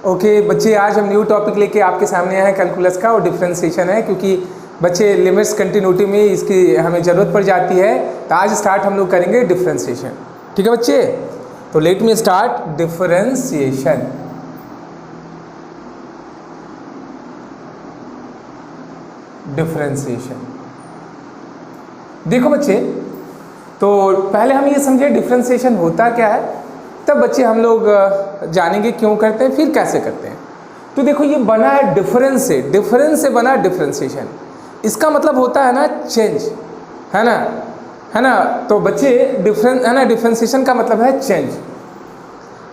Okay बच्चे, आज हम न्यू टॉपिक लेके आपके सामने आए हैं कैलकुलस का, और डिफरेंशिएशन है, क्योंकि बच्चे लिमिट्स कंटिन्यूटी में इसकी हमें ज़रूरत पड़ जाती है। तो आज स्टार्ट हम लोग करेंगे डिफरेंशिएशन। ठीक है बच्चे, तो let me start differentiation. Differentiation देखो बच्चे, तो पहले हम ये समझे डिफरेंशिएशन होता क्या है, तब बच्चे हम लोग जानेंगे क्यों करते हैं, फिर कैसे करते हैं। तो देखो ये बना है डिफरेंस से बना डिफरेंशिएशन। इसका मतलब होता है ना चेंज, है ना। तो बच्चे डिफरेंशिएशन का मतलब है चेंज।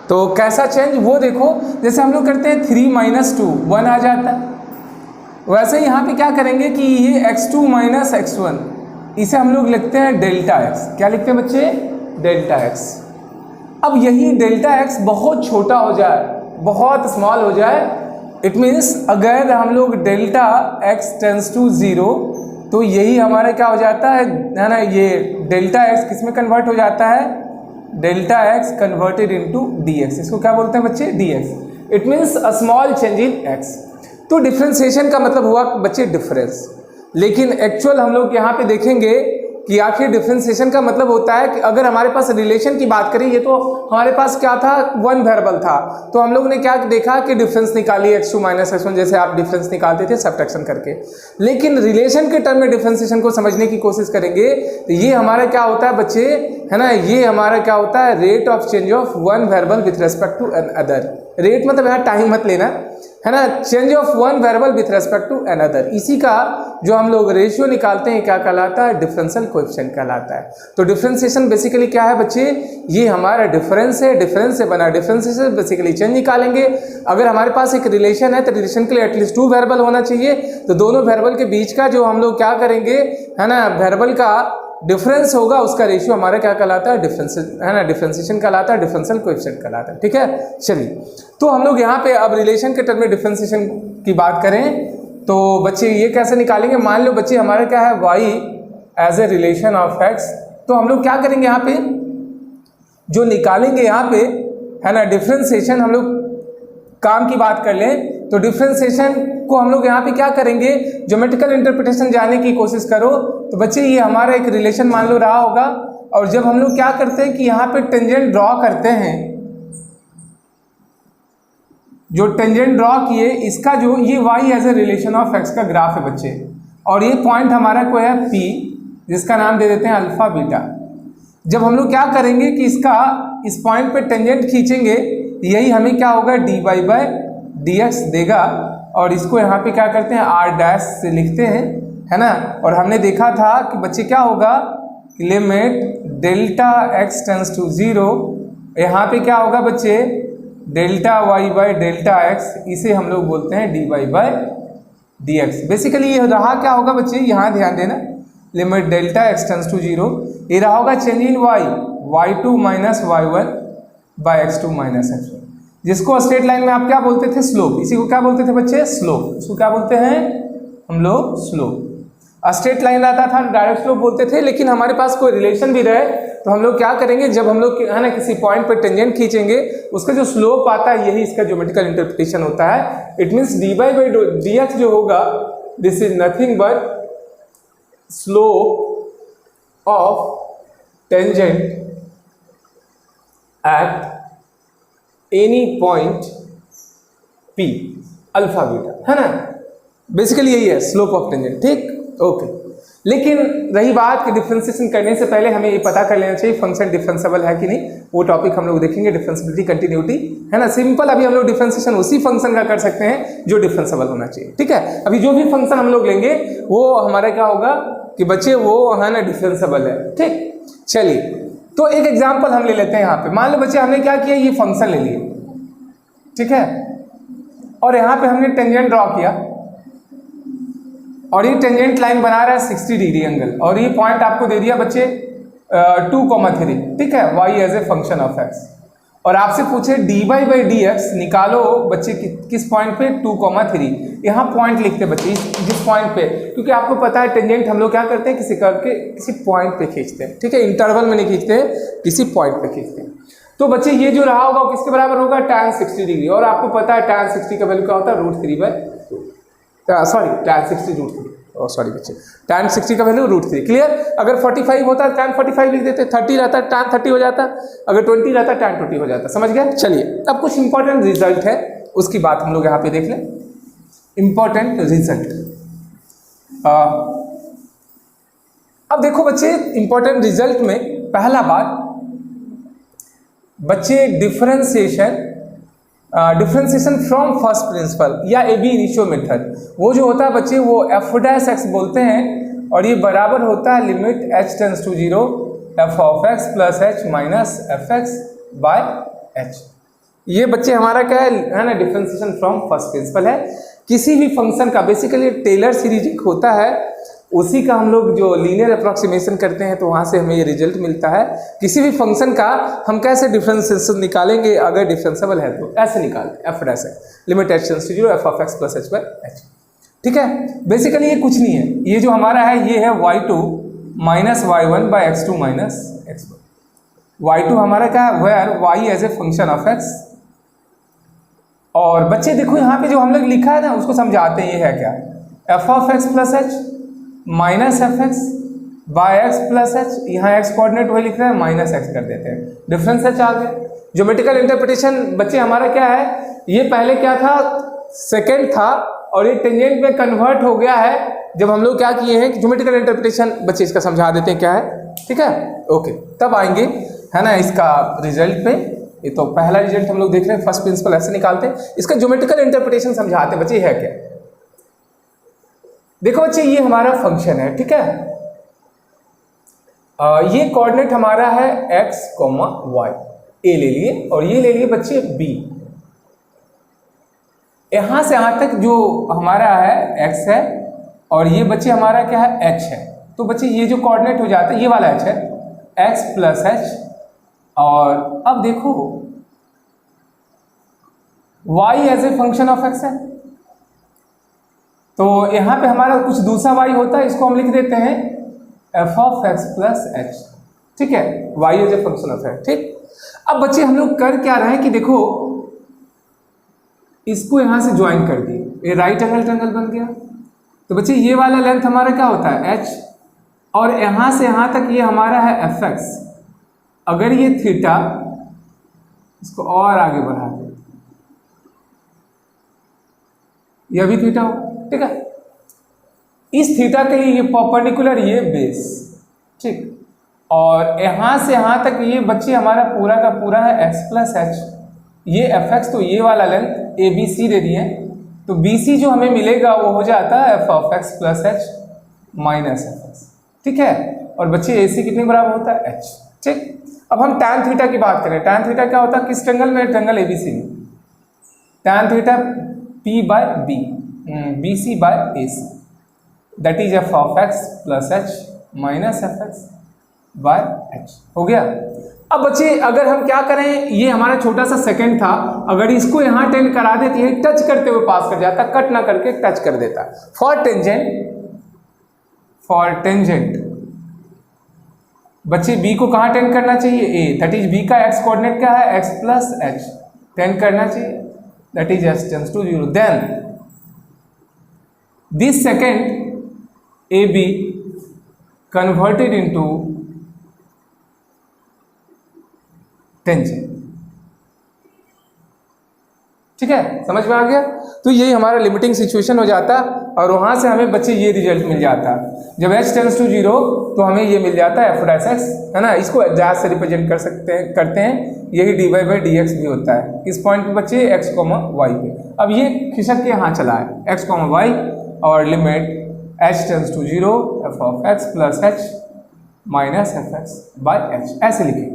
तो कैसा चेंज वो देखो, जैसे हम लोग करते हैं 3 - 2 1 आ जाता है, वैसे ही यहाँ पे क्या करेंगे कि ये x2 - x1, इसे हम लोग लिखते हैं डेल्टा x। क्या लिखते हैं बच्चे? Delta x। अब यही डेल्टा x बहुत छोटा हो जाए, बहुत स्मॉल हो जाए, इट मीन्स अगर हम लोग डेल्टा x टेंड्स टू 0, तो यही हमारा क्या हो जाता है ना, ये डेल्टा x किस में कन्वर्ट हो जाता है? Delta x converted into dx। इसको क्या बोलते हैं बच्चे? dx। It means a small change in x। तो डिफरेंशिएशन का मतलब हुआ बच्चे डिफरेंस। लेकिन एक्चुअल हम लोग यहाँ पे देखेंगे कि आखिर डिफरेंशिएशन का मतलब होता है कि अगर हमारे पास रिलेशन की बात करें, ये तो हमारे पास क्या था, वन वेरिएबल था, तो हम लोग ने क्या देखा कि डिफरेंस निकाली x2 - x1, जैसे आप डिफरेंस निकालते थे सब्ट्रैक्शन करके। लेकिन रिलेशन के टर्म में डिफरेंशिएशन को समझने की कोशिश करेंगे तो ये हमारा क्या होता है बच्चे, है ना, ये हमारा क्या होता है, rate of change of one variable with respect to another. Rate मतलब यहाँ टाइम मत लेना, है ना, change of one variable with respect to another. इसी का जो हम लोग रेशियो निकालते हैं क्या कहलाता है? डिफरेंशियल कोएफिशिएंट कहलाता है। तो डिफरेंशिएशन बेसिकली क्या है बच्चे, ये हमारा डिफरेंस है, डिफरेंस से बना डिफरेंशिएशन बेसिकली चेंज निकालेंगे। अगर हमारे पास एक रिलेशन है तो रिलेशन के लिए एटलीस्ट 2 वेरिएबल होना चाहिए, तो दोनों वेरिएबल के बीच का जो हम लोग क्या करेंगे, है ना, वेरिएबल का डिफरेंस होगा, उसका रेशियो हमारा क्या कहलाता है? डिफरेंस, है ना, डिफरेंशिएशन कहलाता है, डिफरेंशियल कोएफिशिएंट कहलाता है। ठीक है, चलिए, तो हम लोग यहाँ पे अब रिलेशन के टर्म में डिफरेंशिएशन की बात करें तो बच्चे ये कैसे निकालेंगे। मान लो बच्चे हमारा क्या है, y as a relation of x, तो हम लोग क्या करेंगे यहाँ पे, जो निकालेंगे यहाँ पे, है ना, डिफरेंशिएशन, हम लोग काम की बात कर लें तो डिफरेंशिएशन को हम लोग यहाँ पे क्या करेंगे, ज्योमेट्रिकल इंटरप्रिटेशन जानने की कोशिश करो। तो बच्चे ये हमारा एक रिलेशन मान लो रहा होगा, और जब हम लोग क्या करते हैं कि यहाँ पे टेंजेंट ड्रॉ करते हैं, जो टेंजेंट ड्रॉ किए इसका जो ये y as a relation of x का ग्राफ है बच्चे, और ये पॉइंट हमारा कोई है P, जिसका नाम दे देते हैं अल्फा बीटा। जब हम लोग क्या करेंगे कि इसका इस पॉइंट पे टेंजेंट खींचेंगे, यही हमें क्या होगा, dy/dx देगा, और इसको यहाँ पे क्या करते हैं, r' से लिखते हैं, है ना। और हमने देखा था कि बच्चे क्या होगा, limit delta x tends to 0, यहाँ पे क्या होगा बच्चे, डेल्टा y/डेल्टा x, इसे हम लोग बोलते हैं dy/dx। बेसिकली ये रहा क्या होगा बच्चे, यहाँ ध्यान देना, limit delta x tends to 0, ये रहा होगा change in y2 - y1/x2 - x1, जिसको स्ट्रेट लाइन में आप क्या बोलते थे, स्लोप। इसी को क्या बोलते थे बच्चे, स्लोप। इसको क्या बोलते हैं हम लोग, स्लोप। स्ट्रेट लाइन रहता था डायरेक्ट स्लोप बोलते थे, लेकिन हमारे पास कोई रिलेशन भी रहे तो हम लोग क्या करेंगे, जब हम लोग, है ना, किसी पॉइंट पर टेंजेंट खींचेंगे, उसका जो स्लोप आता है यही इसका ज्योमेट्रिकल इंटरप्रिटेशन होता है। इट मीन्स dy/dx जो होगा, this is nothing but slope of tangent at any point P alpha beta, है ना। बेसिकली यही है स्लोप ऑफ टेंजेंट। ठीक, ओके। लेकिन रही बात कि डिफरेंशिएशन करने से पहले हमें ये पता कर लेना चाहिए फंक्शन डिफरेंशिएबल है कि नहीं, वो टॉपिक हम लोग देखेंगे, डिफरेंशिएबिलिटी, कंटिन्यूटी, है ना। सिंपल अभी हम लोग डिफरेंशिएशन उसी फंक्शन का कर सकते हैं जो डिफरेंशिएबल होना चाहिए। ठीक है, अभी जो भी फंक्शन हम लोग लेंगे वो हमारा क्या होगा कि बच्चे वो, है ना, डिफरेंशिएबल है। ठीक, चलिए, तो एक एग्जाम्पल हम ले लेते हैं यहाँ पे। मान लो बच्चे हमने क्या किया, ये फंक्शन ले लिए, ठीक है, और यहाँ पे हमने टेंजेंट ड्रॉ किया, और ये टेंजेंट लाइन बना रहा है 60 डिग्री एंगल, और ये पॉइंट आपको दे दिया बच्चे 2,3, ठीक है, y as a function of x, और आपसे पूछे dy/dx निकालो बच्चे किस पॉइंट पे, 2,3। यहाँ पॉइंट लिखते बच्चे जिस पॉइंट पे, क्योंकि आपको पता है टेंजेंट हम लोग क्या करते हैं, किसी करके किसी पॉइंट पे खींचते हैं। ठीक है, इंटरवल में नहीं खींचते, किसी पॉइंट पे खींचते हैं। तो बच्चे ये जो रहा होगा वो किसके बराबर होगा, tan 60 डिग्री। और आपको पता है tan 60 का वैल्यू क्या होता है, √3/2, सॉरी tan 60 √3, सॉरी बच्चे, tan 60 का वैल्यू √3। क्लियर। अगर 45 होता है tan 45 लिख देते, 30 रहता है tan 30 हो जाता, अगर 20 रहता tan 20 हो जाता। समझ गया। चलिए अब कुछ इंपॉर्टेंट रिजल्ट है, उसकी बात हम लोग यहाँ पे देख लें। इंपॉर्टेंट रिजल्ट, अब देखो बच्चे इंपॉर्टेंट रिजल्ट में पहला बात, बच्चे डिफरेंशिएशन फ्रॉम फर्स्ट प्रिंसिपल या AB इनिशियो मेथड, वो जो होता है बच्चे वो f' बोलते हैं, और ये बराबर होता है limit h tends to 0 f(x) + h minus fx/h। ये बच्चे हमारा क्या है ना, डिफरेंशिएशन फ्रॉम फर्स्ट प्रिंसिपल है। किसी भी फंक्शन का बेसिकली टेलर सीरीज एक होता है, उसी का हम लोग जो लीनियर अप्रॉक्सीमेशन करते हैं तो वहाँ से हमें ये रिजल्ट मिलता है। किसी भी फंक्शन का हम कैसे डिफरेंशिएशन निकालेंगे, अगर डिफरेंशिएबल है तो ऐसे निकालते हैं, f' limit h tends to 0 f(x) + h/h। ठीक है। बेसिकली ये कुछ नहीं है, ये जो हमारा है ये है y2 - y1/x2 - x1। y2 हमारा क्या है, where y as a function of x। और बच्चे देखो यहाँ पे जो हम लोग लिखा है ना उसको समझाते हैं, ये है क्या, f(x + h minus fx/x + h। यहाँ x कोऑर्डिनेट वही लिख रहे हैं, माइनस x कर देते हैं, डिफरेंस h आ गया। ज्योमेट्रिकल इंटरप्रिटेशन बच्चे हमारा क्या है, ये पहले क्या था, सेकेंड था, और ये टेंजेंट में कन्वर्ट हो गया है जब हम लोग क्या किए हैं, ज्योमेट्रिकल इंटरप्रिटेशन। बच्चे इसका समझा देते हैं क्या है, ठीक है, ओके। तब आएंगे है ना इसका रिजल्ट पे। ये तो पहला रिजल्ट हम लोग देख रहे हैं, फर्स्ट प्रिंसिपल ऐसे निकालते हैं, इसका ज्योमेट्रिकल इंटरप्रिटेशन समझाते हैं बच्चे है क्या। देखो बच्चे ये हमारा फंक्शन है, ठीक है, ये कोऑर्डिनेट हमारा है x, y, ए ले लिए, और ये ले लिए बच्चे b। यहां से यहां तक जो हमारा है x है, और ये बच्चे हमारा क्या है h है। तो बच्चे ये जो कोऑर्डिनेट हो जाता है ये वाला h है, x + h। और अब देखो y as a function of x है, तो यहाँ पे हमारा कुछ दूसरा y होता है, इसको हम लिख देते हैं f(x + h)। ठीक है, y as a function of x। ठीक। अब बच्चे हम लोग कर क्या रहे हैं कि देखो इसको यहाँ से ज्वाइन कर दिए, ये राइट एंगल ट्रायंगल बन गया। तो बच्चे ये वाला लेंथ हमारा क्या होता है h, और यहाँ से यहाँ तक ये हमारा है fx। अगर ये थीटा, इसको और आगे बढ़ा दे, यह भी थीटा हो, ठीक है। इस थीटा के लिए ये परपेंडिकुलर, ये बेस, ठीक। और यहां से यहां तक ये बच्चे हमारा पूरा का पूरा है x + h, ये fx, तो ये वाला लेंथ ABC दे दिए, तो BC जो हमें मिलेगा वो हो जाता है f(x + h माइनस fx। ठीक है। और बच्चे AC कितने बराबर होता है h। ठीक। अब हम tan थीटा की बात करें, tan थीटा क्या होता है, किस ट्रायंगल में, ट्रायंगल ABC में, tan theta P/B, BC/AC, that is f(x + h minus fx/h। हो गया। अब बच्चे अगर हम क्या करें, ये हमारा छोटा सा सेकंड था, अगर इसको यहाँ टेंड करा देते हैं, टच करते हुए पास कर जाता, कट ना करके टच कर देता। फॉर टेंजेंट बच्चे B को कहाँ टेंड करना चाहिए, A, दैट इज B का x कोऑर्डिनेट क्या है, x + h, टेंड करना चाहिए, that is h tends to 0। Then this second AB converted into tangent। ठीक है, समझ में आ गया। तो ये हमारा लिमिटिंग सिचुएशन हो जाता, और वहां से हमें बच्चे ये रिजल्ट मिल जाता। जब h टेंड्स टू 0 तो हमें ये मिल जाता है f'(x), है ना, इसको एग्जैक्ट से रिप्रेजेंट करते हैं, यही dy/dx भी होता है। किस पॉइंट पे बच्चे, x, y पे। अब ये खिसक के यहाँ चला है, x, y, और limit h tends to 0 f(x + h minus fx/h, ऐसे लिखे।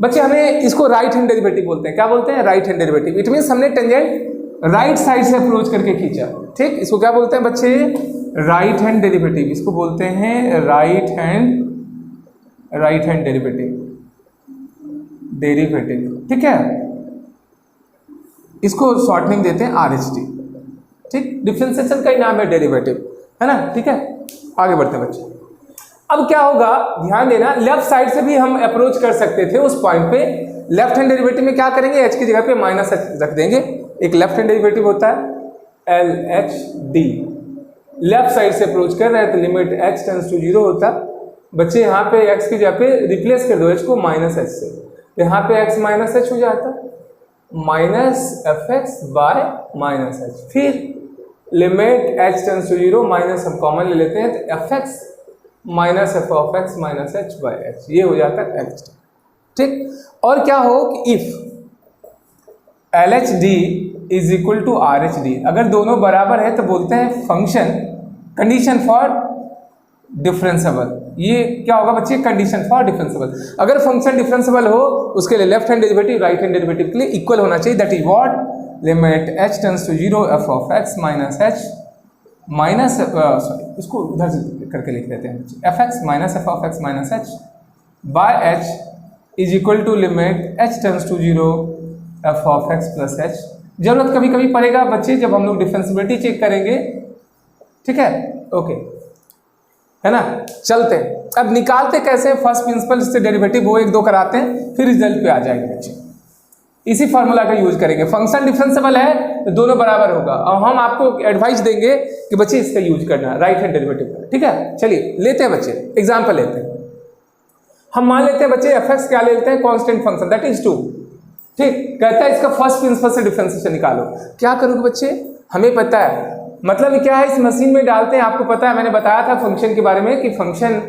बच्चे हमें इसको राइट हैंड डेरिवेटिव बोलते हैं। क्या बोलते हैं, right hand derivative. It means हमने टेंजेंट राइट साइड से अप्रोच करके खींचा। ठीक, इसको क्या बोलते हैं बच्चे, राइट हैंड डेरिवेटिव। इसको बोलते हैं राइट हैंड डेरिवेटिव। ठीक है, इसको शॉर्ट नेम देते हैं RHD। ठीक, डिफरेंशिएशन का ही नाम है डेरिवेटिव, है ना। ठीक है, आगे बढ़ते हैं बच्चे। अब क्या होगा, ध्यान देना, लेफ्ट साइड से भी हम अप्रोच कर सकते थे उस पॉइंट पे, लेफ्ट हैंड डेरिवेटिव में क्या करेंगे, h की जगह पे माइनस h रख देंगे। एक लेफ्ट हैंड डेरिवेटिव होता है LHD, लेफ्ट साइड से अप्रोच कर रहे हैं तो लिमिट h टेंड्स टू 0 होता है। बच्चे यहाँ पे x की जगह पे रिप्लेस कर दो h को माइनस h से, यहाँ पे x माइनस h हो जाता है, minus fx by minus h। फिर limit h tends to 0, minus हम कॉमन ले लेते हैं तो fx minus f of x minus h by h, ये हो जाता है h। ठीक। और क्या हो कि if LHD is equal to RHD, अगर दोनों बराबर है तो बोलते हैं फंक्शन कंडीशन फॉर डिफरेंसेबल। ये क्या होगा बच्चे, कंडीशन फॉर डिफरेंसेबल। अगर फंक्शन डिफरेंसेबल हो उसके लिए left hand derivative right hand derivative के लिए इक्वल होना चाहिए। That is what, limit h tends to 0 f of x minus h minus sorry इसको उधर से करके लिख देते हैं बच्चे, fx minus f of x minus h by h is equal to limit h tends to 0 f of x plus h। जरूरत कभी कभी पड़ेगा बच्चे जब हम लोग डिफरेंशियबिलिटी चेक करेंगे, ठीक है, ओके, है ना। चलते हैं अब निकालते कैसे, फर्स्ट प्रिंसिपल से डेरिवेटिव वो 1 2 कराते हैं, फिर रिजल्ट पे आ जाएंगे बच्चे। इसी फॉर्मूला का यूज करेंगे, फंक्शन डिफरेंशिएबल है तो दोनों बराबर होगा, और हम आपको एडवाइस देंगे कि बच्चे इसका यूज करना राइट हैंड डेरिवेटिव का, ठीक है। चलिए लेते हैं बच्चे एग्जाम्पल लेते हैं। हम मान लेते हैं बच्चे fx क्या लेते हैं, कांस्टेंट फंक्शन दैट इज 2, ठीक। कहता है इसका फर्स्ट प्रिंसिपल से डिफरेंशिएशन निकालो। क्या करोगे बच्चे, हमें पता है मतलब क्या है, इस मशीन में डालते हैं। आपको पता है मैंने बताया था फंक्शन के बारे में कि फंक्शन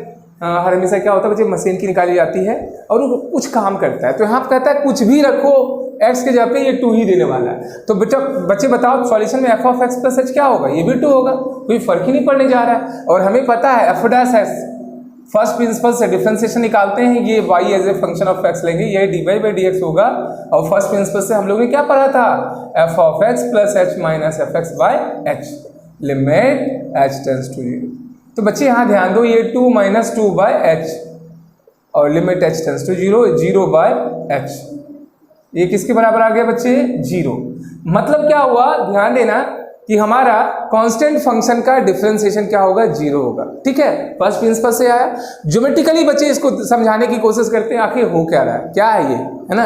हर हमेशा क्या होता है बच्चे, मशीन की निकाली जाती है और वो कुछ काम करता है। तो यहाँ कहता है कुछ भी रखो x के जगह पे ये 2 ही देने वाला है। तो बच्चे बताओ सॉल्यूशन में f of x plus h क्या होगा, ये भी 2 होगा, कोई फर्क ही नहीं पड़ने जा रहा है। और हमें पता है f dash s first principle से डिफरेंशिएशन निकालते हैं, ये y as a function of x लेंगे, ये dy बाई dx होगा। और फर्स्ट प्रिंसिपल से हम लोगों ने क्या पढ़ा था, f of x plus h minus fx by h, limit h tends to 0। तो बच्चे यहाँ ध्यान दो, ये 2 माइनस 2 बाय h और limit h tends to 0, 0 by h, ये किसके बराबर आ गया बच्चे, 0। मतलब क्या हुआ, ध्यान देना कि हमारा कांस्टेंट फंक्शन का डिफरेंशिएशन क्या होगा, 0 होगा, ठीक है। फर्स्ट प्रिंसिपल से आया, ज्योमेट्रिकली बच्चे इसको समझाने की कोशिश करते हैं आखिर हो क्या रहा है, क्या है ये, है ना।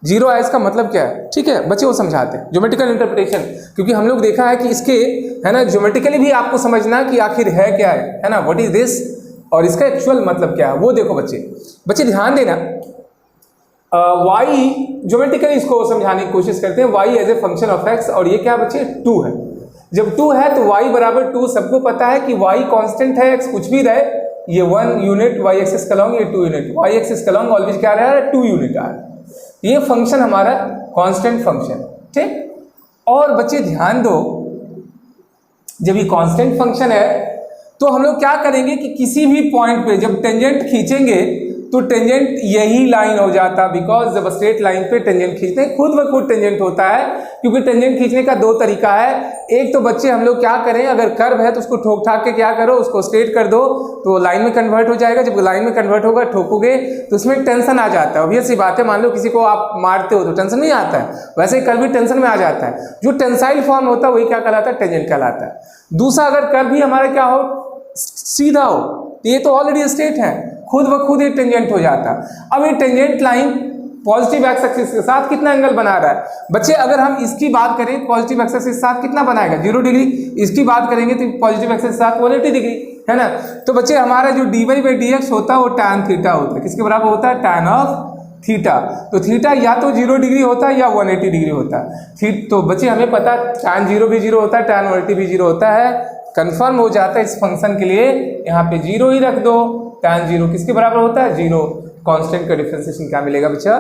0 आया इसका मतलब क्या है, ठीक है बच्चे, वो समझाते हैं ज्योमेट्रिकल इंटरप्रिटेशन, क्योंकि हम लोग देखा है कि इसके, है ना, ज्योमेट्रिकली भी आपको समझना कि आखिर है क्या है ना, व्हाट इज दिस, और इसका एक्चुअल मतलब क्या है वो देखो बच्चे ध्यान देना। y ज्योमेट्रिकली इसको समझाने की कोशिश करते हैं, y as a function of x, और ये क्या बच्चे 2 है। जब 2 है तो y बराबर 2, सबको पता है कि y कांस्टेंट है, x कुछ भी रहे, ये 1 यूनिट y एक्सिस का लॉन्ग, ये 2 यूनिट y एक्सिस का लॉन्ग ऑलवेज क्या रहा है, 2 यूनिट आ रहा है। ये फंक्शन हमारा कांस्टेंट फंक्शन, ठीक। और बच्चे ध्यान दो, जब ये कांस्टेंट फंक्शन है तो हम लोग क्या करेंगे कि किसी भी पॉइंट पे जब टेंजेंट खींचेंगे तो टेंजेंट यही लाइन हो जाता, बिकॉज जब स्ट्रेट लाइन पे टेंजेंट खींचते हैं खुद ब खुद टेंजेंट होता है। क्योंकि टेंजेंट खींचने का 2 तरीका है, एक तो बच्चे हम लोग क्या करें, अगर कर्व है तो उसको ठोक ठाक के क्या करो, उसको स्ट्रेट कर दो तो लाइन में कन्वर्ट हो जाएगा। जब लाइन में कन्वर्ट होगा, ठोकोगे तो उसमें टेंशन आ जाता है। ऑब्वियस सी बात है, मान लो किसी को आप मारते हो तो टेंशन नहीं आता है, वैसे ही कर्व भी टेंशन में आ जाता है। जो टेंसाइल फॉर्म होता है वही क्या कहलाता है, टेंजेंट कहलाता है। दूसरा, अगर कर्व भी हमारा क्या हो, सीधा हो, तो ये तो ऑलरेडी स्ट्रेट है, खुद ब खुद ये टेंजेंट हो जाता। अब ये tangent line positive x axis के साथ कितना एंगल बना रहा है बच्चे, अगर हम इसकी बात करें पॉजिटिव एक्सिस के साथ कितना बनाएगा, 0 डिग्री। इसकी बात करेंगे तो पॉजिटिव एक्सिस के साथ 180 डिग्री, है ना। तो बच्चे हमारा जो dy बाई dx होता है वो tan थीटा होता है, किसके बराबर होता है, tan ऑफ थीटा। तो थीटा या तो 0 डिग्री होता है या 180 डिग्री होता है। तो बच्चे हमें पता है tan 0 भी 0 होता है, tan 180 भी 0 होता है। कंफर्म हो जाता है इस फंक्शन के लिए, यहाँ पे 0 ही रख दो। tan 0 किसके बराबर होता है, 0। कांस्टेंट का डिफरेंशिएशन क्या मिलेगा बच्चा,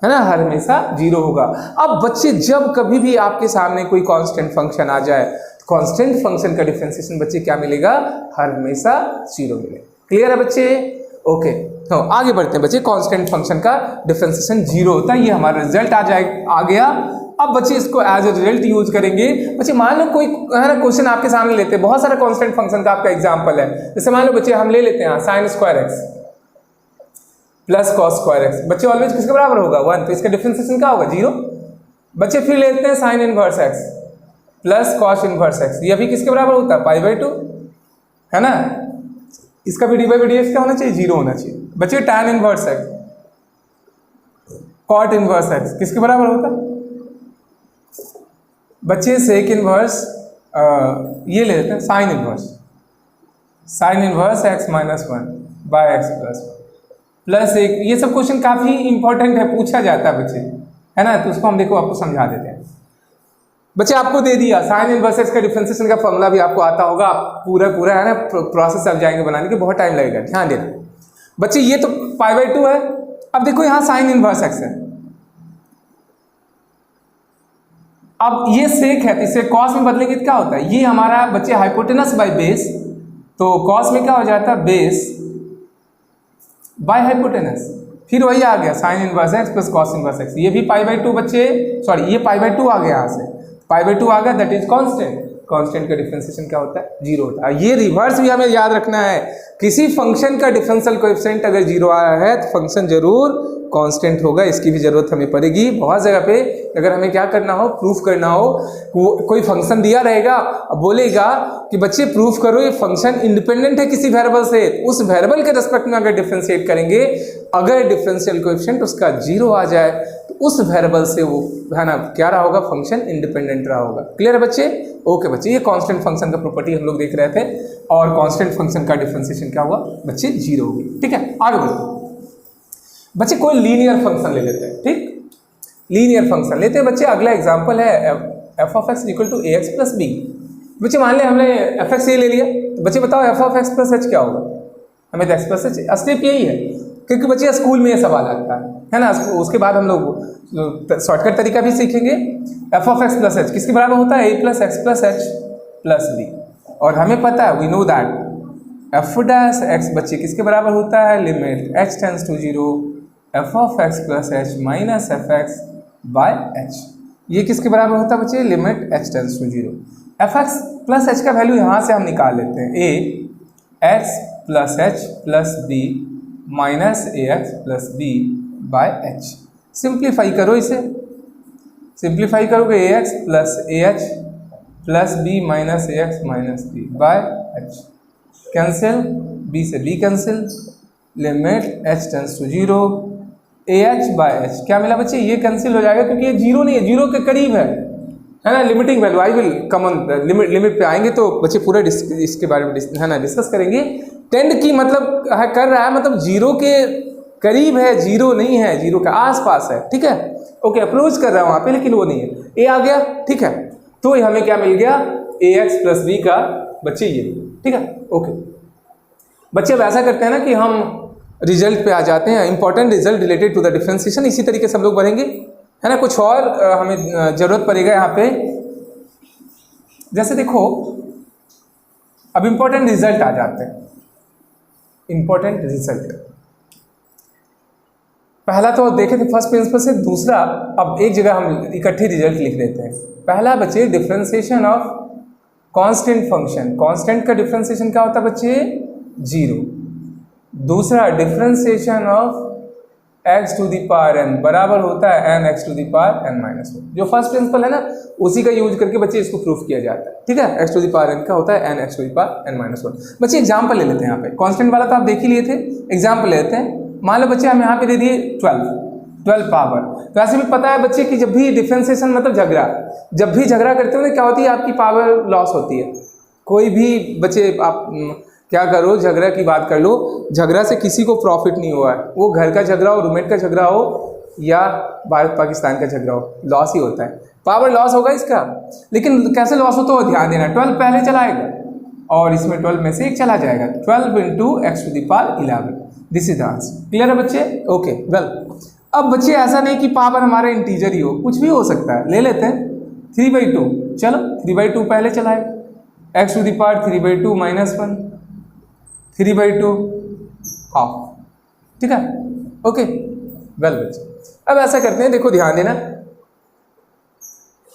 है ना, हर हमेशा 0 होगा। अब बच्चे जब कभी भी आपके सामने कोई कांस्टेंट फंक्शन आ जाए, कांस्टेंट फंक्शन का डिफरेंशिएशन बच्चे क्या मिलेगा, हर हमेशा 0 मिलेगा। क्लियर है बच्चे, ओके। तो आगे बढ़ते हैं बच्चे, कांस्टेंट फंक्शन का डिफरेंशिएशन 0 होता है, ये हमारा रिजल्ट आ गया। अब बच्चे इसको एज ए रिजल्ट यूज करेंगे। बच्चे मान लो कोई, है ना, क्वेश्चन आपके सामने लेते हैं, बहुत सारा कांस्टेंट फंक्शन का आपका एग्जांपल है। जैसे मान लो बच्चे हम ले लेते हैं sin square x plus cos square x, बच्चे ऑलवेज किसके बराबर होगा, 1। तो इसका डिफरेंशिएशन क्या होगा, 0। बच्चे फिर लेते हैं sin inverse x plus cos inverse x, ये भी किसके बराबर होता है, π/2, है ना। इसका भी dy बाई dx क्या होना चाहिए, 0 होना चाहिए। बच्चे tan inverse x cot inverse x किसके बराबर होता है बच्चे? सेक इनवर्स ये ले लेते हैं sine inverse x minus one by x plus एक। ये सब क्वेश्चन काफ़ी इंपॉर्टेंट है, पूछा जाता है बच्चे, है ना? तो उसको हम देखो आपको समझा देते हैं। बच्चे आपको दे दिया साइन इनवर्स एक्स का डिफरेंशिएशन का फॉर्मूला भी आपको आता होगा, आप पूरा है ना प्रोसेस आप जाएंगे बनाने के, बहुत टाइम लगेगा, ध्यान देना बच्चे। ये तो π/2 है। अब देखो यहाँ साइन इनवर्स एक्स है, अब ये सेक है तो इसे कॉस में बदलेंगे तो क्या होता है? ये हमारा बच्चे हाइपोटेनस बाय बेस, तो कॉस में क्या हो जाता है? बेस बाय हाइपोटेनस, फिर वही आ गया sine inverse x plus cos inverse x. ये भी π/2 बच्चे, सॉरी ये π/2 आ गया यहाँ से, π/2 आ गया, दैट इज कांस्टेंट। कांस्टेंट का डिफरेंशिएशन क्या होता है? 0 होता है। ये रिवर्स भी हमें याद रखना है, किसी फंक्शन का डिफरेंशियल कोएफिशिएंट अगर 0 आया है तो फंक्शन जरूर कांस्टेंट होगा। इसकी भी जरूरत हमें पड़ेगी बहुत जगह पे। अगर हमें क्या करना हो, प्रूफ करना हो, कोई फंक्शन दिया रहेगा, बोलेगा कि बच्चे प्रूफ करो ये फंक्शन इंडिपेंडेंट है किसी वेरिएबल से, उस वेरिएबल के रिस्पेक्ट में अगर डिफरेंशिएट करेंगे, अगर डिफरेंशियल कोएफिशिएंट उसका 0 आ जाए तो उस वेरिएबल से वो है ना क्या रहा होगा? फंक्शन इंडिपेंडेंट रहा होगा। क्लियर है बच्चे? ओके बच्चे, ये कांस्टेंट फंक्शन का प्रॉपर्टी हम लोग देख रहे थे, और कांस्टेंट फंक्शन का डिफरेंशिएशन क्या हुआ बच्चे? 0 होगी। ठीक है, आगे बढ़ते हैं बच्चे। कोई लीनियर फंक्शन ले लेते हैं, ठीक, लीनियर फंक्शन लेते हैं बच्चे। अगला एग्जांपल है f of x equal to ax plus b. बच्चे मान लें हमने एफ एक्स ये ले लिया, तो बच्चे बताओ f of x plus H क्या होगा? हमें तो एक्स प्लस एच, स्टेप यही है, क्योंकि बच्चे स्कूल में ये सवाल आता है ना। उसके बाद हम लोग शॉर्टकट तरीका भी सीखेंगे। f of x plus h किसके बराबर होता है? a plus x plus h plus b. और हमें पता है, we know that f dash x बच्चे किसके बराबर होता है? Limit h tends to 0 f of x plus h minus f x by h. ये किसके बराबर होता है बच्चे? Limit h tends to 0। F x plus h का वैल्यू यहाँ से हम निकाल लेते हैं, a x plus h plus b minus a x plus b by h. Simplify करो इसे, सिंप्लीफाई करोगे a x plus a h plus b minus a x minus b by h. Cancel, b से b cancel, limit h tends to 0 a h by h. क्या मिला बच्चे? ये cancel हो जाएगा क्योंकि ये 0 नहीं है, 0 के करीब है ना। Limiting value I will come on limit पे आएंगे तो बच्चे पूरा इसके बारे में है ना डिस्कस करेंगे। टेंड की मतलब कर रहा है, मतलब 0 के करीब है, 0 नहीं है, 0 के आसपास है। ठीक है, ओके, अप्रोच कर रहा है वहाँ पे, लेकिन वो नहीं है। ए आ गया, ठीक है, तो हमें क्या मिल गया? ए एक्स प्लस बी का बच्चे ये, ठीक है, ओके बच्चे। अब ऐसा करते हैं ना कि हम रिजल्ट पे आ जाते हैं, important result related to the differentiation. इसी तरीके से हम लोग बढ़ेंगे, है ना। कुछ और हमें जरूरत पड़ेगा यहाँ पे, जैसे देखो अब इंपॉर्टेंट रिजल्ट आ जाते हैं। इंपॉर्टेंट रिजल्ट पहला तो देखे थे फर्स्ट प्रिंसिपल से, दूसरा अब एक जगह हम इकट्ठे रिजल्ट लिख देते हैं। पहला बच्चे differentiation of constant function. Constant का डिफरेंशिएशन क्या होता है बच्चे? 0। दूसरा differentiation of x to the power n बराबर होता है n x to the power n minus 1। जो फर्स्ट प्रिंसिपल है ना, उसी का यूज करके बच्चे इसको प्रूफ किया जाता है। ठीक है, x to the power n का होता है n x to the power n minus 1। बच्चे एग्जाम्पल ले लेते हैं। यहाँ पे कांस्टेंट वाला तो आप देख ही लिए थे, एग्जाम्पल ले लेते हैं। मान लो बच्चे हम यहाँ पे दे दिए 12 पावर। तो ऐसे भी पता है बच्चे कि जब भी डिफरेंशिएशन मतलब झगड़ा, जब भी झगड़ा करते हो ना क्या होती है? आपकी पावर लॉस होती है। कोई भी बच्चे आप क्या करो, झगड़ा की बात कर लो, झगड़ा से किसी को प्रॉफिट नहीं हुआ है, वो घर का झगड़ा हो, रूममेट का झगड़ा हो या भारत पाकिस्तान का झगड़ा हो, लॉस ही होता है, पावर लॉस होगा इसका। लेकिन कैसे लॉस होता है ध्यान देना, 12 पहले चलाएगा और इसमें 12 में से एक चला जाएगा, 12 into x to the power 11। This is the answer. Clear है बच्चे? ओके, वेल अब बच्चे ऐसा नहीं कि पावर हमारा इंटीजर ही हो, कुछ भी हो सकता है। ले लेते हैं 3/2, चलो 3/2 पहले चलाए, x to the power 3/2 minus 1, 3/2 half. ठीक है, ओके, वेल बच्चे अब ऐसा करते हैं, देखो ध्यान देना,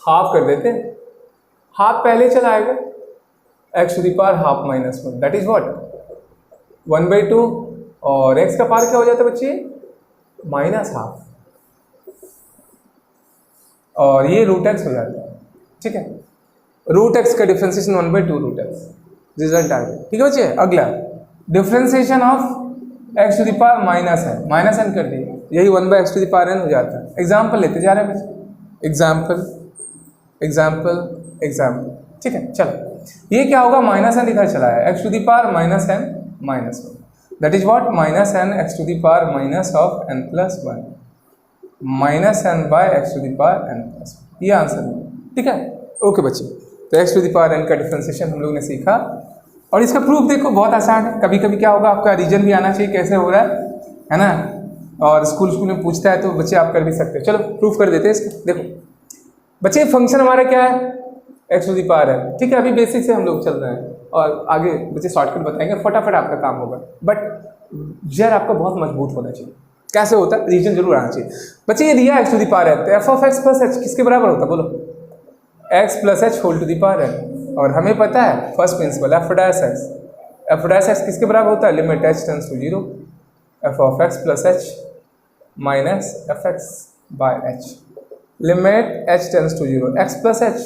हाफ कर देते हैं। हाफ पहले चलाएगा, x to the power half minus 1, that is what 1/2, और एक्स का पावर क्या हो जाता है बच्चे? माइनस हाफ, और ये रूट एक्स हो जाता है। ठीक है, रूट एक्स का डिफरेंशिएशन 1/2 रूट एक्स, रिजल्ट आ गया। ठीक है बच्चे, अगला differentiation of x to the power minus है, माइनस n कर दिए, यही 1/x⁴n हो जाता है। एग्जाम्पल लेते जा रहे हैं बच्चे, एग्जाम्पल, ठीक है। चलो ये क्या होगा, -n इधर चला है, x⁴ -n -1, that is what -n x⁴ -(n+1) -n/x⁴n+1, ये आंसर है, ठीक है। ओके बच्चे, तो x⁴n का डिफरेंशिएशन हम लोग ने सीखा, और इसका प्रूफ देखो बहुत आसान है। कभी कभी क्या होगा, आपका रीजन भी आना चाहिए कैसे हो रहा है ना, और स्कूल में पूछता है तो बच्चे आप कर भी सकते हो। चलो प्रूफ कर देते हैं इसका। देखो बच्चे, फंक्शन हमारा क्या है, x⁴n, ठीक है। अभी बेसिक से हम लोग चल रहे हैं, और आगे बच्चे शॉर्टकट बताएंगे, फटाफट आपका काम होगा, बट जर आपका बहुत मजबूत होना चाहिए। कैसे होता है, रीजन जरूर आना चाहिए। बच्चे ये दिया x⁴n, तो f(x + h) किसके बराबर होता है, बोलो, x + h⁴n, और हमें पता है फर्स्ट प्रिंसिपल f'(x) किसके बराबर होता है, limit h tends to 0 f(x + h - f(x/h), limit h tends to 0 x + h,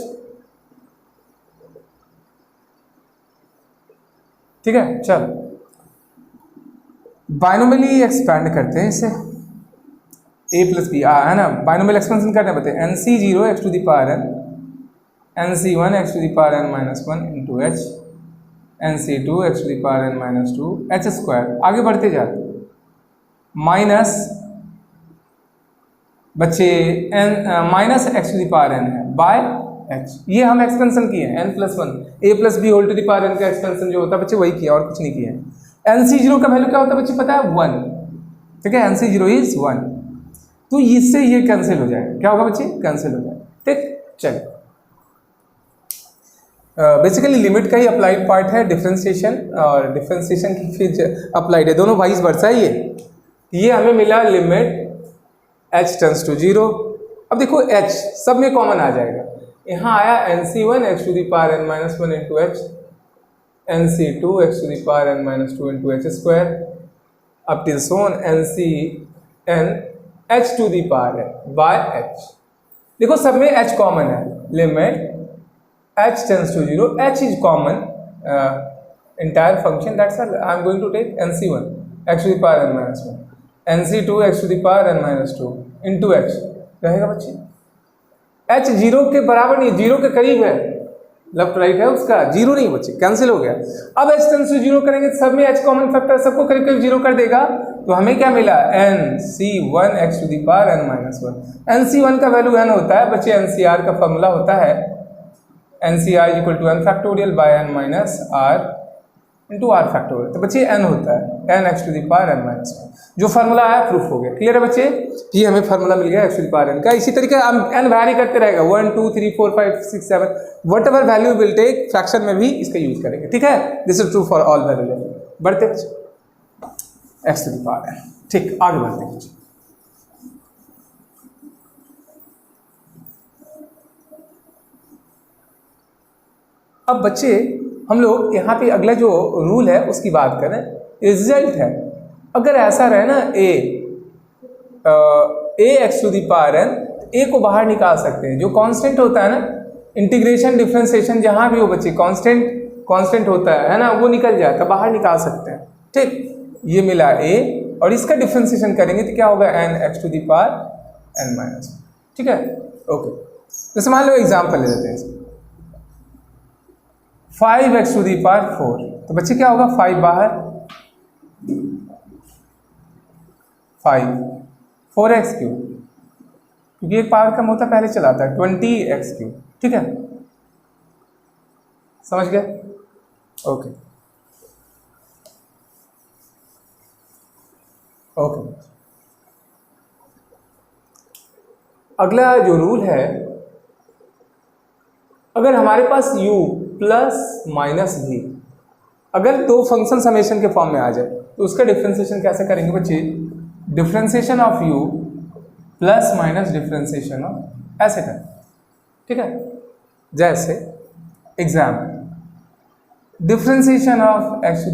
ठीक है। चल बाइनोमियली एक्सपेंड करते हैं इसे, a + b है ना, बाइनोमियल एक्सपेंशन करना बताए, nc0 x⁴n nc1 x⁴n -1 into h nc2 x⁴n -2 h², आगे बढ़ते जाते माइनस बच्चे -x⁴n है बाय h, ये हम एक्सपेंशन किए हैं n+1 a + b⁴n का एक्सपेंशन जो होता है बच्चे वही किया, और कुछ नहीं किया है। nc0 का वैल्यू क्या होता है बच्चे, पता है 1, ठीक है, nc0 इज 1, तो इससे ये कैंसिल हो जाएगा, क्या होगा बच्चे, कैंसिल हो जाएगा, ठीक। चलिए बेसिकली लिमिट का ही अप्लाइड पार्ट है डिफरेंशिएशन, और डिफरेंशिएशन की फिर अप्लाइड है, दोनों वाइस वर्सा है। ये हमें मिला लिमिट h टेंड्स टू 0। अब देखो h सब में कॉमन आ जाएगा, यहाँ आया nc1 x⁴n -1 into h nc2 x⁴n -2 into h², up till so on ncn h⁴n by h। देखो सब में h कॉमन है, limit h tends to 0, h is common entire function, that's all. I am going to take nc1 x⁴n -1 nc2 x⁴n -2 into h रहेगा बच्चे, h 0 के बराबर नहीं, 0 के करीब है, लेफ्ट राइट है उसका, 0 नहीं बच्चे, कैंसिल हो गया। अब h टेंड्स टू 0 करेंगे, सब में h कॉमन फैक्टर, सबको करीब करीब 0 कर देगा, तो हमें क्या मिला, nc1 x⁴n -1। nc1 का वैल्यू n होता है बच्चे, ncr का फॉर्मूला होता है NCR = n factorial by n minus r into r factorial, तो बच्चे n होता है n x⁴n -1, जो फार्मूला आया प्रूफ हो गया। क्लियर है बच्चे, ये हमें फार्मूला मिल गया x⁴n का। इसी तरीके हम n वैरी करते रहेगा, 1 2 3 4 5 6 7 whatever value will take, fraction में भी इसका यूज करेंगे, ठीक है। This is true for all value. बढ़ते x⁴n, ठीक, आगे बढ़ते हैं। अब बच्चे हम लोग यहाँ पे अगला जो रूल है उसकी बात करें, रिजल्ट है। अगर ऐसा रहे ना a x⁴n, a को बाहर निकाल सकते हैं, जो कांस्टेंट होता है ना, इंटीग्रेशन डिफरेंशिएशन जहाँ भी हो बच्चे, कांस्टेंट होता है ना, वो निकल जाता है, बाहर निकाल सकते हैं, ठीक। ये मिला a, और इसका डिफरेंशिएशन करेंगे तो क्या होगा, n x⁴n -1, ठीक है। ओके, जैसे मान लो एग्जाम्पल ले लेते हैं, 5x⁴, तो बच्चे क्या होगा, 5 बाहर, 5 4x⁵, क्योंकि एक पावर कम होता है पहले चलाता है, 20x⁵, ठीक है, समझ गए। ओके ओके, अगला जो रूल है, अगर हमारे पास u प्लस माइनस भी, अगर दो फंक्शन समेशन के फॉर्म में आ जाए तो उसका डिफरेंशिएशन कैसे करेंगे बच्चे, differentiation of u plus minus differentiation of, ऐसे करें, ठीक है। जैसे example, differentiation of x⁵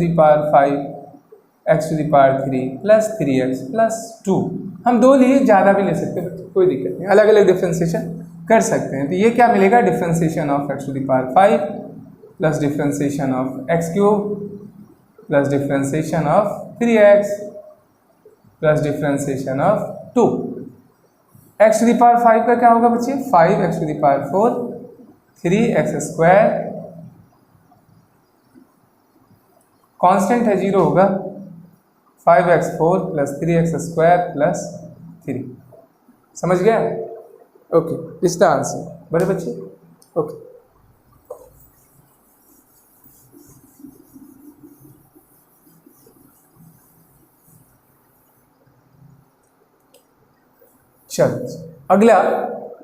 x⁵ plus 3x plus 2, हम दो लिए, ज़्यादा भी ले सकते हैं, कोई दिक्कत नहीं, अलग अलग डिफरेंशिएशन कर सकते हैं। तो ये क्या मिलेगा, differentiation of x⁵ plus differentiation of x³ plus differentiation of 3x plus differentiation of 2। X to the power 5 का क्या होगा बच्चे? 5 x to the power 4, 3 x square, constant है 0 होगा, 5x4 plus 3x square plus 3। समझ गया? ओके, इस the answer. बड़े बच्चे ओके। चलो अगला